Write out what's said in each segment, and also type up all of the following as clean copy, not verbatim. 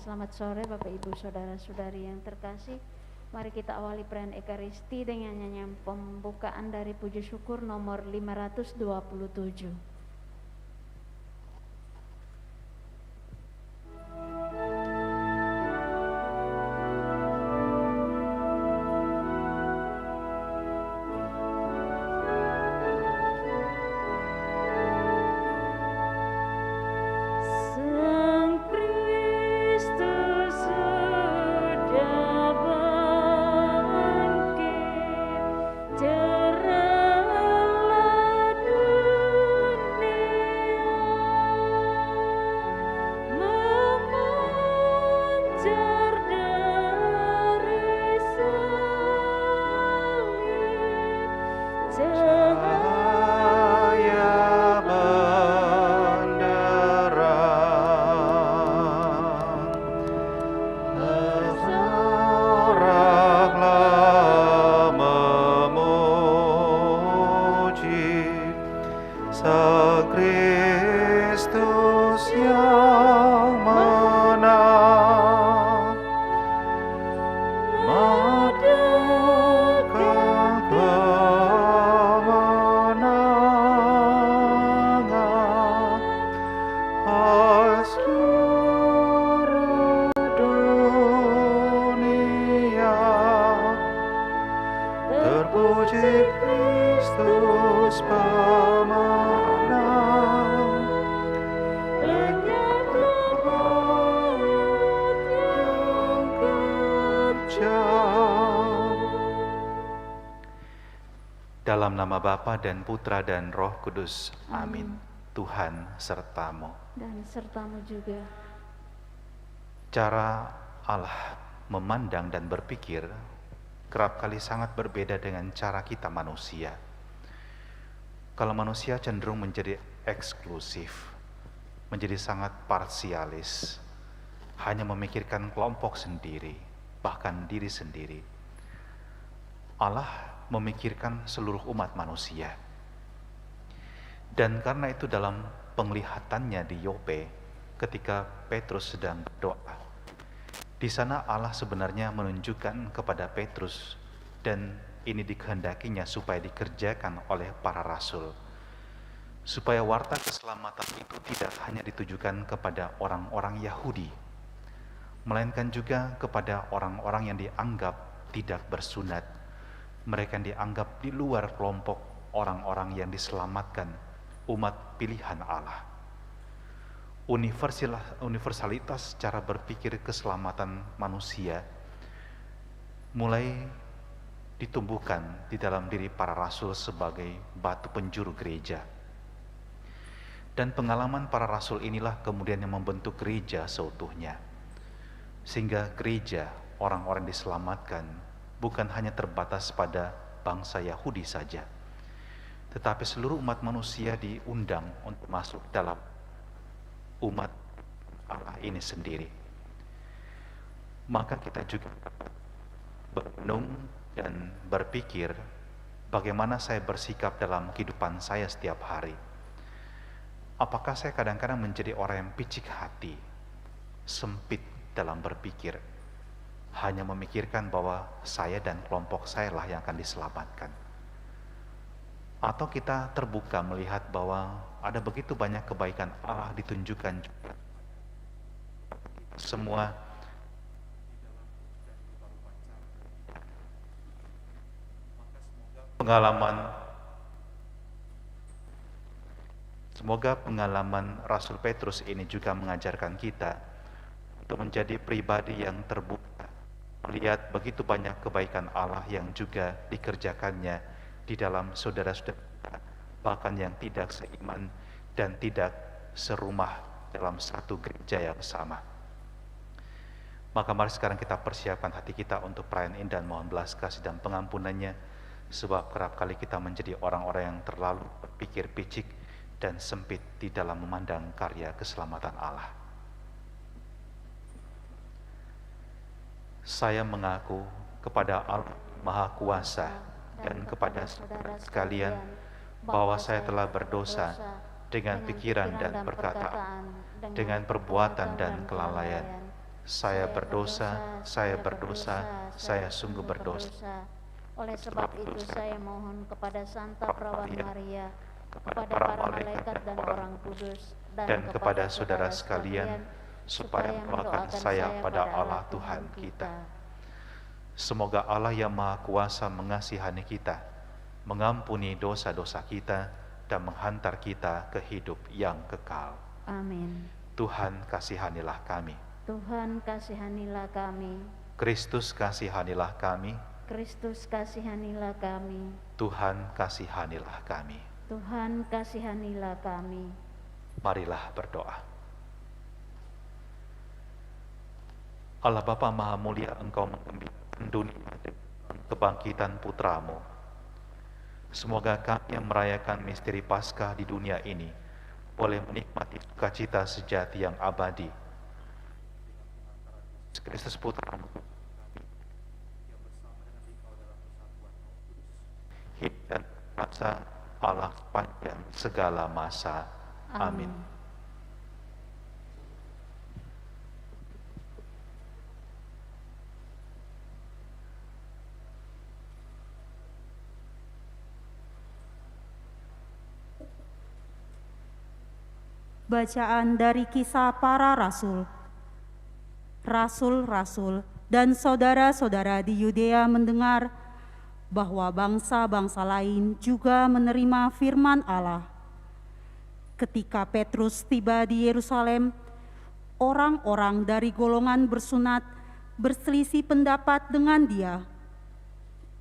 Selamat sore Bapak Ibu Saudara-saudari yang terkasih. Mari kita awali perayaan Ekaristi dengan nyanyian pembukaan dari puji syukur nomor 527. Dalam nama Bapa dan Putra dan Roh Kudus. Amin. Tuhan sertamu. Dan sertamu juga. Cara Allah memandang dan berpikir kerap kali sangat berbeda dengan cara kita manusia. Kalau manusia cenderung menjadi eksklusif, menjadi sangat parsialis, hanya memikirkan kelompok sendiri, bahkan diri sendiri. Allah memikirkan seluruh umat manusia. Dan karena itu dalam penglihatannya di Yope, ketika Petrus sedang berdoa, di sana Allah sebenarnya menunjukkan kepada Petrus, dan ini dikehendakinya supaya dikerjakan oleh para rasul, supaya warta keselamatan itu tidak hanya ditujukan kepada orang-orang Yahudi, melainkan juga kepada orang-orang yang dianggap tidak bersunat, mereka yang dianggap di luar kelompok orang-orang yang diselamatkan, umat pilihan Allah. Universalitas cara berpikir keselamatan manusia mulai ditumbuhkan di dalam diri para rasul sebagai batu penjuru gereja. Dan pengalaman para rasul inilah kemudian yang membentuk gereja seutuhnya. Sehingga gereja, orang-orang diselamatkan, bukan hanya terbatas pada bangsa Yahudi saja, tetapi seluruh umat manusia diundang untuk masuk dalam umat Allah ini sendiri. Maka kita juga berenung dan berpikir, bagaimana saya bersikap dalam kehidupan saya setiap hari. Apakah saya kadang-kadang menjadi orang yang picik hati, sempit dalam berpikir, hanya memikirkan bahwa saya dan kelompok saya lah yang akan diselamatkan? Atau kita terbuka melihat bahwa ada begitu banyak kebaikan Allah ditunjukkan juga semua Semoga pengalaman Rasul Petrus ini juga mengajarkan kita untuk menjadi pribadi yang terbuka, melihat begitu banyak kebaikan Allah yang juga dikerjakannya di dalam saudara-saudara, bahkan yang tidak seiman dan tidak serumah dalam satu gereja yang sama. Maka mari sekarang kita persiapkan hati kita untuk perayaan ini dan mohon belas kasih dan pengampunannya, sebab kerap kali kita menjadi orang-orang yang terlalu berpikir picik dan sempit di dalam memandang karya keselamatan Allah. Saya mengaku kepada Allah Maha Kuasa dan kepada saudara sekalian bahwa saya telah berdosa dengan pikiran dan perkataan, dengan perbuatan dan kelalaian, Saya berdosa, saya berdosa, saya sungguh berdosa. Oleh sebab itu saya mohon kepada Santa Perawan Maria, kepada para malaikat dan orang kudus, dan kepada saudara sekalian, supaya mendoakan saya pada Allah Tuhan kita. Semoga Allah yang Maha Kuasa mengasihani kita, mengampuni dosa-dosa kita, dan menghantar kita ke hidup yang kekal. Amin. Tuhan kasihanilah kami. Tuhan kasihanilah kami. Kristus kasihanilah kami. Kristus kasihanilah kami. Tuhan kasihanilah kami. Tuhan kasihanilah kami. Marilah berdoa. Allah Bapa Maha Mulia, Engkau menggembirakan dunia dengan kebangkitan Putra-Mu. Semoga kami yang merayakan misteri Paskah di dunia ini boleh menikmati sukacita sejati yang abadi. Kristus Putra-Mu hidup dan kuasa Allah sepanjang segala masa. Amin. Bacaan dari Kisah Para Rasul. Rasul-rasul dan saudara-saudara di Yudea mendengar bahwa bangsa-bangsa lain juga menerima firman Allah. Ketika Petrus tiba di Yerusalem, orang-orang dari golongan bersunat berselisih pendapat dengan dia.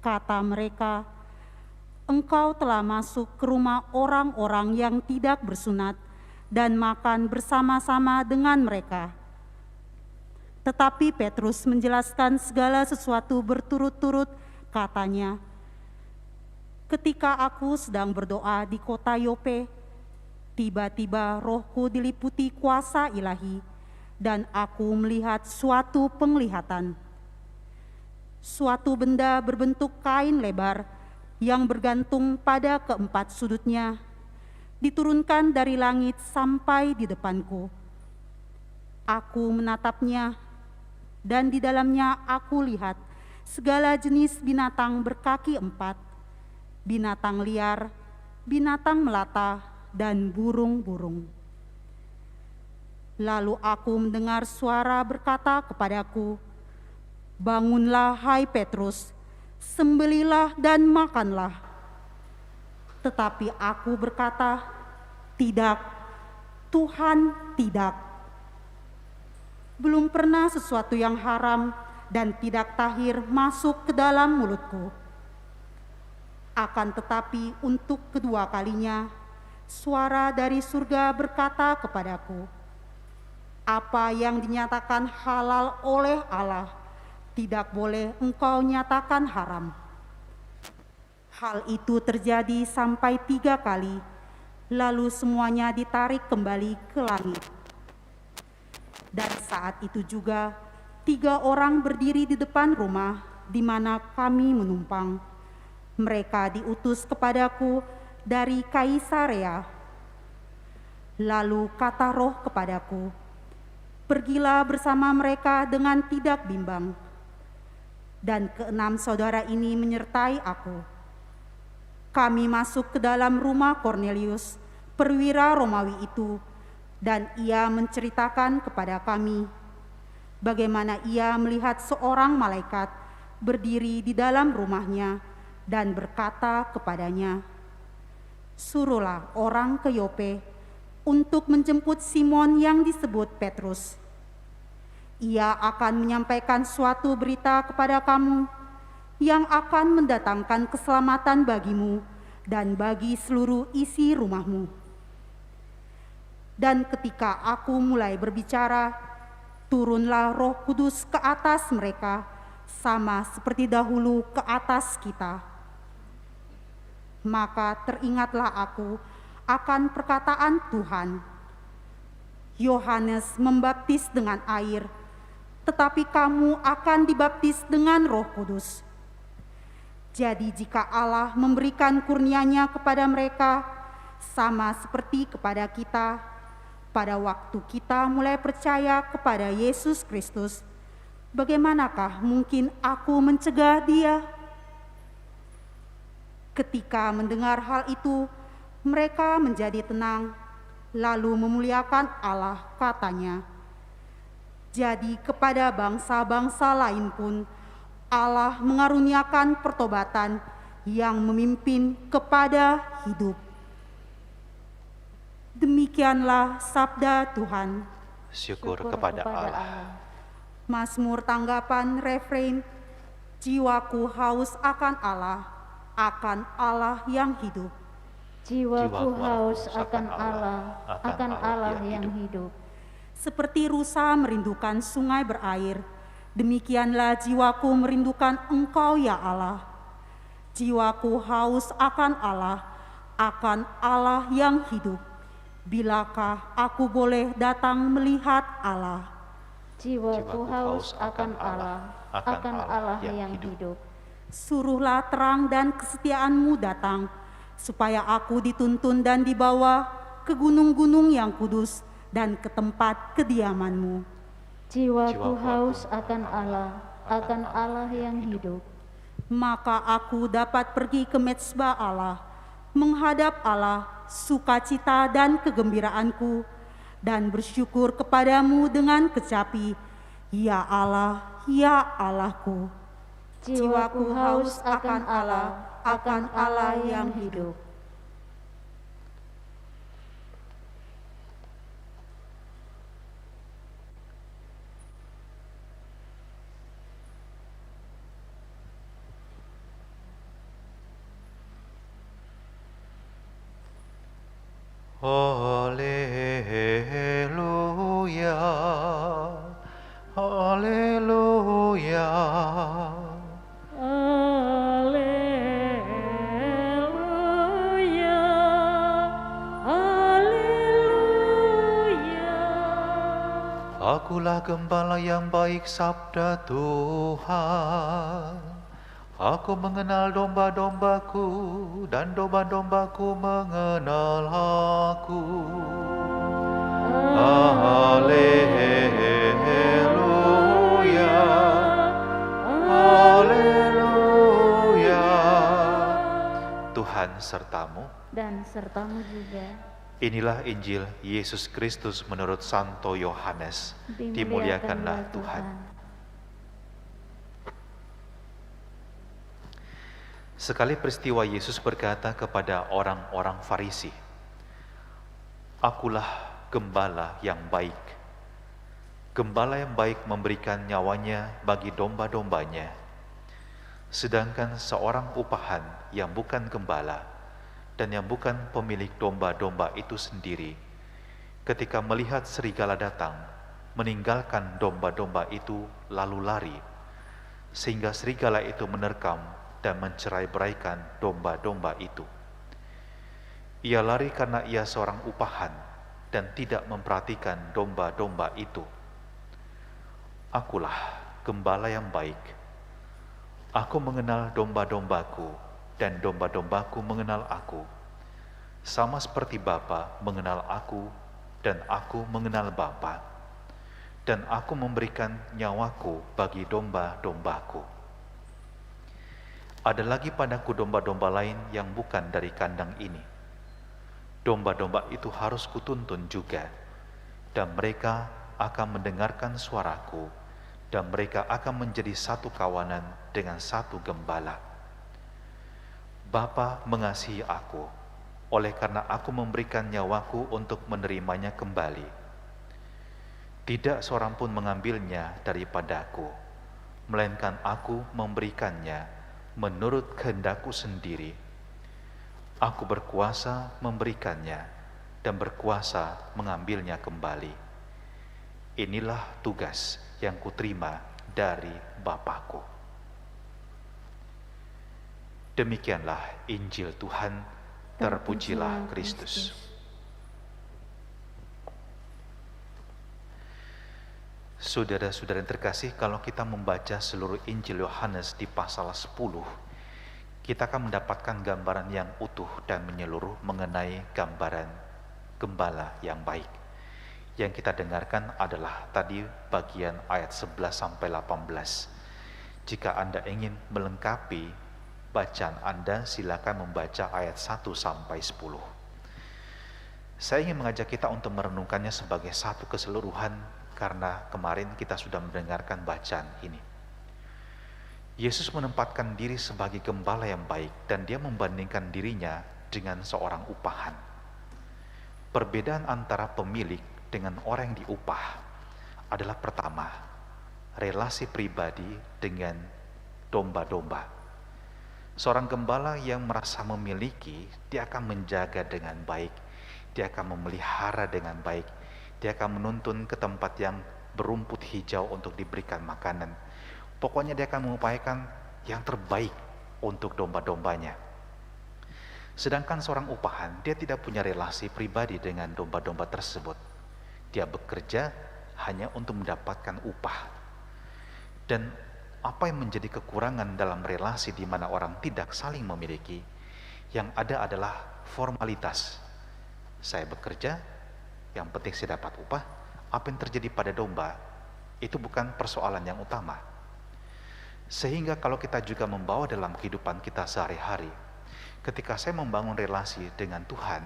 Kata mereka, "Engkau telah masuk ke rumah orang-orang yang tidak bersunat dan makan bersama-sama dengan mereka." Tetapi Petrus menjelaskan segala sesuatu berturut-turut, katanya, "Ketika aku sedang berdoa di kota Yope, tiba-tiba rohku diliputi kuasa ilahi, dan aku melihat suatu penglihatan. Suatu benda berbentuk kain lebar yang bergantung pada keempat sudutnya, diturunkan dari langit sampai di depanku. Aku menatapnya, dan di dalamnya aku lihat segala jenis binatang berkaki empat, binatang liar, binatang melata, dan burung-burung. Lalu aku mendengar suara berkata kepadaku, 'Bangunlah hai Petrus, sembelihlah dan makanlah.' Tetapi aku berkata, 'Tidak, Tuhan, tidak. Belum pernah sesuatu yang haram dan tidak tahir masuk ke dalam mulutku.' Akan tetapi untuk kedua kalinya, suara dari surga berkata kepadaku, 'Apa yang dinyatakan halal oleh Allah, tidak boleh engkau nyatakan haram.' Hal itu terjadi sampai 3 kali, lalu semuanya ditarik kembali ke langit. Dan saat itu juga 3 orang berdiri di depan rumah di mana kami menumpang. Mereka diutus kepadaku dari Kaisarea. Lalu kata Roh kepadaku, 'Pergilah bersama mereka dengan tidak bimbang.' Dan 6 saudara ini menyertai aku. Kami masuk ke dalam rumah Kornelius, perwira Romawi itu, dan ia menceritakan kepada kami bagaimana ia melihat seorang malaikat berdiri di dalam rumahnya dan berkata kepadanya, 'Suruhlah orang ke Yope untuk menjemput Simon yang disebut Petrus. Ia akan menyampaikan suatu berita kepada kamu yang akan mendatangkan keselamatan bagimu dan bagi seluruh isi rumahmu.' Dan ketika aku mulai berbicara, turunlah Roh Kudus ke atas mereka, sama seperti dahulu ke atas kita. Maka teringatlah aku akan perkataan Tuhan. Yohanes membaptis dengan air, tetapi kamu akan dibaptis dengan Roh Kudus. Jadi jika Allah memberikan kurnia-Nya kepada mereka, sama seperti kepada kita, pada waktu kita mulai percaya kepada Yesus Kristus, bagaimanakah mungkin aku mencegah dia? Ketika mendengar hal itu, mereka menjadi tenang, lalu memuliakan Allah, katanya. Jadi kepada bangsa-bangsa lain pun, Allah mengaruniakan pertobatan yang memimpin kepada hidup. Demikianlah sabda Tuhan. Syukur kepada Allah. Mazmur tanggapan refrein, jiwaku haus akan Allah yang hidup. Jiwaku haus akan Allah yang hidup. Seperti rusa merindukan sungai berair, demikianlah jiwaku merindukan Engkau ya Allah. Jiwaku haus akan Allah yang hidup. Bilakah aku boleh datang melihat Allah? Jiwaku haus akan Allah yang hidup. Suruhlah terang dan kesetiaan-Mu datang, supaya aku dituntun dan dibawa ke gunung-gunung yang kudus dan ke tempat kediaman-Mu. Jiwaku haus akan Allah yang hidup. Maka aku dapat pergi ke mezbah Allah, menghadap Allah, sukacita dan kegembiraanku, dan bersyukur kepadamu dengan kecapi, ya Allah, ya Allahku. Jiwaku haus akan Allah yang hidup. Haleluya, haleluya. Haleluya, haleluya. Akulah gembala yang baik, sabda Tuhan. Aku mengenal domba-dombaku, dan domba-dombaku mengenal aku. Haleluya, haleluya. Tuhan sertamu Dan sertamu juga. Inilah Injil Yesus Kristus menurut Santo Yohanes. Dimuliakanlah Tuhan. Sekali peristiwa Yesus berkata kepada orang-orang Farisi, "Akulah gembala yang baik. Gembala yang baik memberikan nyawanya bagi domba-dombanya. Sedangkan seorang upahan yang bukan gembala dan yang bukan pemilik domba-domba itu sendiri, ketika melihat serigala datang, meninggalkan domba-domba itu lalu lari, sehingga serigala itu menerkam dan mencerai-beraikan domba-domba itu. Ia lari karena ia seorang upahan dan tidak memperhatikan domba-domba itu. Akulah gembala yang baik. Aku mengenal domba-dombaku dan domba-dombaku mengenal aku. Sama seperti Bapa mengenal aku dan aku mengenal Bapa. Dan aku memberikan nyawaku bagi domba-dombaku. Ada lagi padaku domba-domba lain yang bukan dari kandang ini. Domba-domba itu harus kutuntun juga, dan mereka akan mendengarkan suaraku, dan mereka akan menjadi satu kawanan dengan satu gembala. Bapa mengasihi aku, oleh karena aku memberikan nyawaku untuk menerimanya kembali. Tidak seorang pun mengambilnya daripadaku, melainkan aku memberikannya menurut kehendakku sendiri. Aku berkuasa memberikannya dan berkuasa mengambilnya kembali. Inilah tugas yang kuterima dari Bapa-Ku. Demikianlah Injil Tuhan, terpujilah Kristus. Saudara-saudara yang terkasih, kalau kita membaca seluruh Injil Yohanes di pasal 10, kita akan mendapatkan gambaran yang utuh dan menyeluruh mengenai gambaran gembala yang baik. Yang kita dengarkan adalah tadi bagian ayat 11 sampai 18. Jika Anda ingin melengkapi bacaan Anda, silakan membaca ayat 1 sampai 10. Saya ingin mengajak kita untuk merenungkannya sebagai satu keseluruhan karena kemarin kita sudah mendengarkan bacaan ini. Yesus menempatkan diri sebagai gembala yang baik dan dia membandingkan dirinya dengan seorang upahan. Perbedaan antara pemilik dengan orang yang diupah adalah pertama, relasi pribadi dengan domba-domba. Seorang gembala yang merasa memiliki, dia akan menjaga dengan baik, dia akan memelihara dengan baik, dia akan menuntun ke tempat yang berumput hijau untuk diberikan makanan. Pokoknya dia akan mengupayakan yang terbaik untuk domba-dombanya. Sedangkan seorang upahan, dia tidak punya relasi pribadi dengan domba-domba tersebut. Dia bekerja hanya untuk mendapatkan upah. Dan apa yang menjadi kekurangan dalam relasi di mana orang tidak saling memiliki, yang ada adalah formalitas. Saya bekerja, yang penting saya dapat upah. Apa yang terjadi pada domba, itu bukan persoalan yang utama. Sehingga kalau kita juga membawa dalam kehidupan kita sehari-hari, ketika saya membangun relasi dengan Tuhan,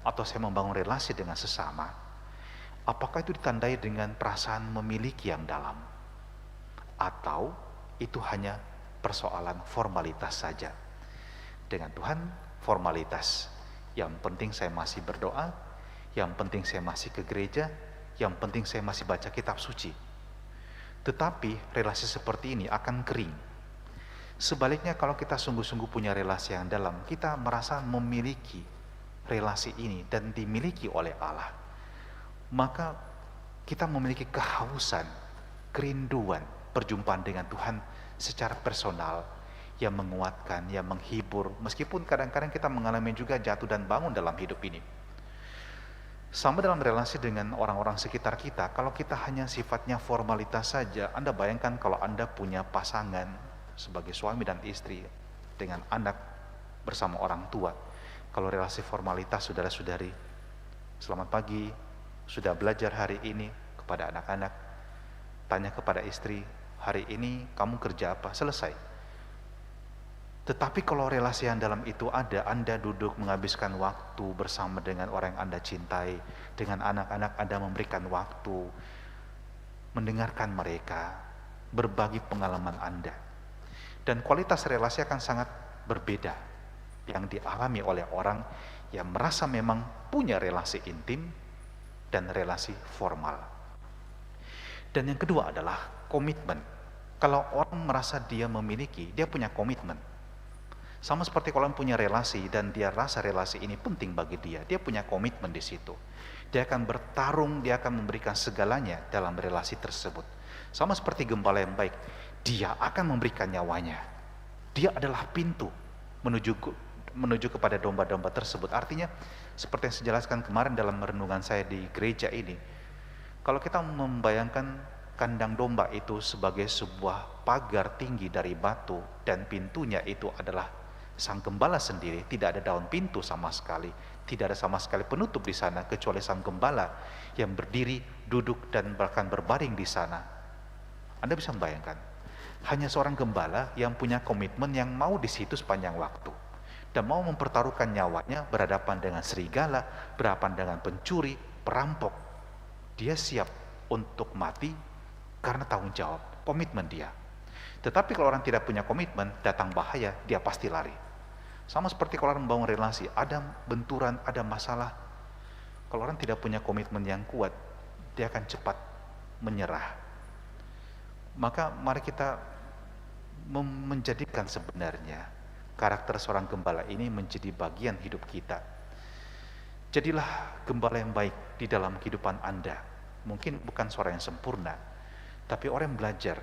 atau saya membangun relasi dengan sesama, apakah itu ditandai dengan perasaan memiliki yang dalam? Atau itu hanya persoalan formalitas saja? Dengan Tuhan, formalitas. Yang penting saya masih berdoa, yang penting saya masih ke gereja, yang penting saya masih baca kitab suci. Tetapi relasi seperti ini akan kering. Sebaliknya kalau kita sungguh-sungguh punya relasi yang dalam, kita merasa memiliki relasi ini dan dimiliki oleh Allah, maka kita memiliki kehausan, kerinduan perjumpaan dengan Tuhan secara personal yang menguatkan, yang menghibur, meskipun kadang-kadang kita mengalami juga jatuh dan bangun dalam hidup ini. Sama dalam relasi dengan orang-orang sekitar kita, kalau kita hanya sifatnya formalitas saja, Anda bayangkan kalau Anda punya pasangan sebagai suami dan istri dengan anak bersama orang tua. Kalau relasi formalitas, saudara-saudari, selamat pagi, sudah belajar hari ini, kepada anak-anak, tanya kepada istri, hari ini kamu kerja apa? Selesai. Tetapi kalau relasi yang dalam itu ada, Anda duduk menghabiskan waktu bersama dengan orang yang Anda cintai, dengan anak-anak Anda memberikan waktu, mendengarkan mereka, berbagi pengalaman Anda. Dan kualitas relasi akan sangat berbeda yang dialami oleh orang yang merasa memang punya relasi intim dan relasi formal. Dan yang kedua adalah komitmen. Kalau orang merasa dia memiliki, dia punya komitmen. Sama seperti kalau orang punya relasi dan dia rasa relasi ini penting bagi dia punya komitmen di situ. Dia akan bertarung, dia akan memberikan segalanya dalam relasi tersebut. Sama seperti gembala yang baik, dia akan memberikan nyawanya. Dia adalah pintu menuju kepada domba-domba tersebut. Artinya, seperti yang saya jelaskan kemarin dalam renungan saya di gereja ini, kalau kita membayangkan kandang domba itu sebagai sebuah pagar tinggi dari batu dan pintunya itu adalah sang gembala sendiri, tidak ada daun pintu sama sekali, tidak ada sama sekali penutup di sana kecuali sang gembala yang berdiri, duduk dan bahkan berbaring di sana. Anda bisa membayangkan, hanya seorang gembala yang punya komitmen, yang mau di situ sepanjang waktu dan mau mempertaruhkan nyawanya berhadapan dengan serigala, berhadapan dengan pencuri, perampok. Dia siap untuk mati karena tanggung jawab, komitmen dia. Tetapi kalau orang tidak punya komitmen, datang bahaya, dia pasti lari. Sama seperti kalau orang membangun relasi, ada benturan, ada masalah. Kalau orang tidak punya komitmen yang kuat, dia akan cepat menyerah. Maka mari kita menjadikan sebenarnya karakter seorang gembala ini menjadi bagian hidup kita. Jadilah gembala yang baik di dalam kehidupan Anda. Mungkin bukan seorang yang sempurna, tapi orang yang belajar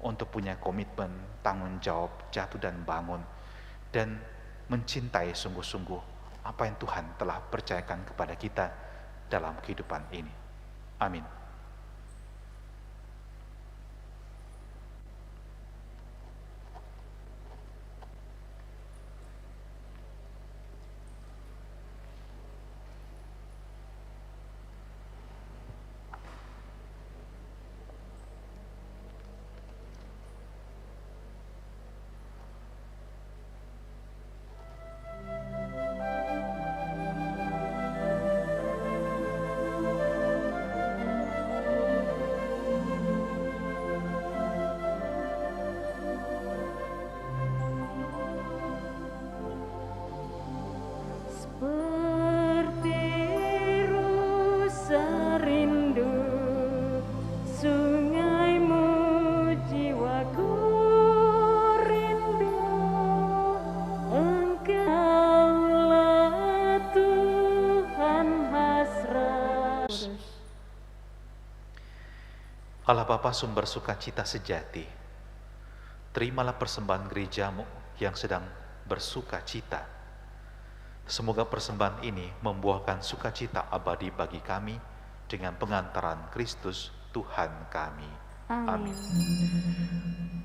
untuk punya komitmen, tanggung jawab, jatuh dan bangun, dan mencintai sungguh-sungguh apa yang Tuhan telah percayakan kepada kita dalam kehidupan ini. Amin. Allah Bapa sumber sukacita sejati, terimalah persembahan gerejamu yang sedang bersuka cita. Semoga persembahan ini membuahkan sukacita abadi bagi kami dengan pengantaran Kristus Tuhan kami. Amin.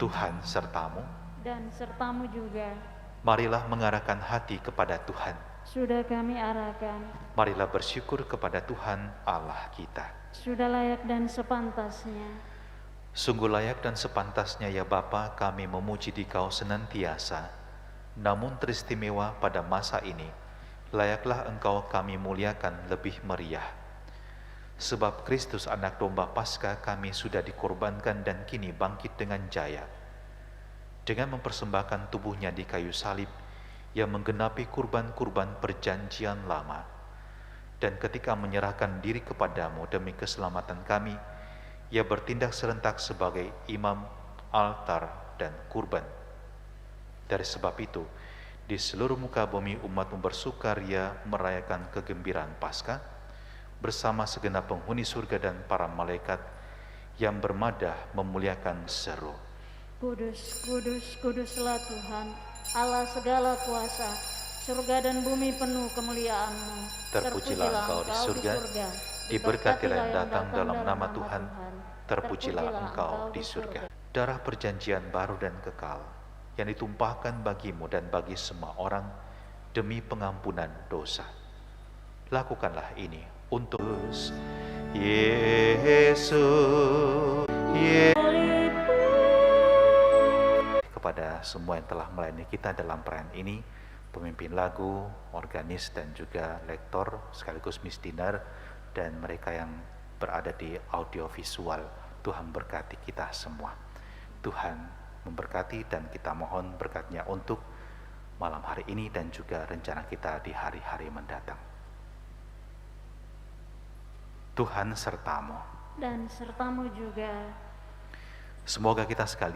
Tuhan sertamu. Dan sertamu juga. Marilah mengarahkan hati kepada Tuhan. Sudah kami arahkan. Marilah bersyukur kepada Tuhan Allah kita. Sudah layak dan sepantasnya. Sungguh layak dan sepantasnya ya Bapa kami memuji Dikau senantiasa. Namun teristimewa pada masa ini, layaklah Engkau kami muliakan lebih meriah. Sebab Kristus anak domba Paskah kami sudah dikorbankan dan kini bangkit dengan jaya. Dengan mempersembahkan tubuhnya di kayu salib yang menggenapi kurban-kurban perjanjian lama. Dan ketika menyerahkan diri kepadamu demi keselamatan kami, ia bertindak serentak sebagai imam, altar, dan kurban. Dari sebab itu, di seluruh muka bumi umatmu bersukaria merayakan kegembiraan Paskah bersama segenap penghuni surga dan para malaikat yang bermadah memuliakan seru. Kudus, kudus, kuduslah Tuhan, Allah segala kuasa, surga dan bumi penuh kemuliaan-Mu. Terpujilah Engkau di surga, diberkatilah yang datang dalam nama Tuhan, terpujilah Engkau di surga. Darah perjanjian baru dan kekal, yang ditumpahkan bagimu dan bagi semua orang demi pengampunan dosa. Lakukanlah ini untuk Yesus. Kepada semua yang telah melayani kita dalam perayaan ini, pemimpin lagu, organis dan juga lektor sekaligus misdiner, dan mereka yang berada di audiovisual, Tuhan berkati kita semua. Tuhan memberkati dan kita mohon berkat-Nya untuk malam hari ini dan juga rencana kita di hari-hari mendatang. Tuhan sertamu. Dan sertamu juga. Semoga kita sekalian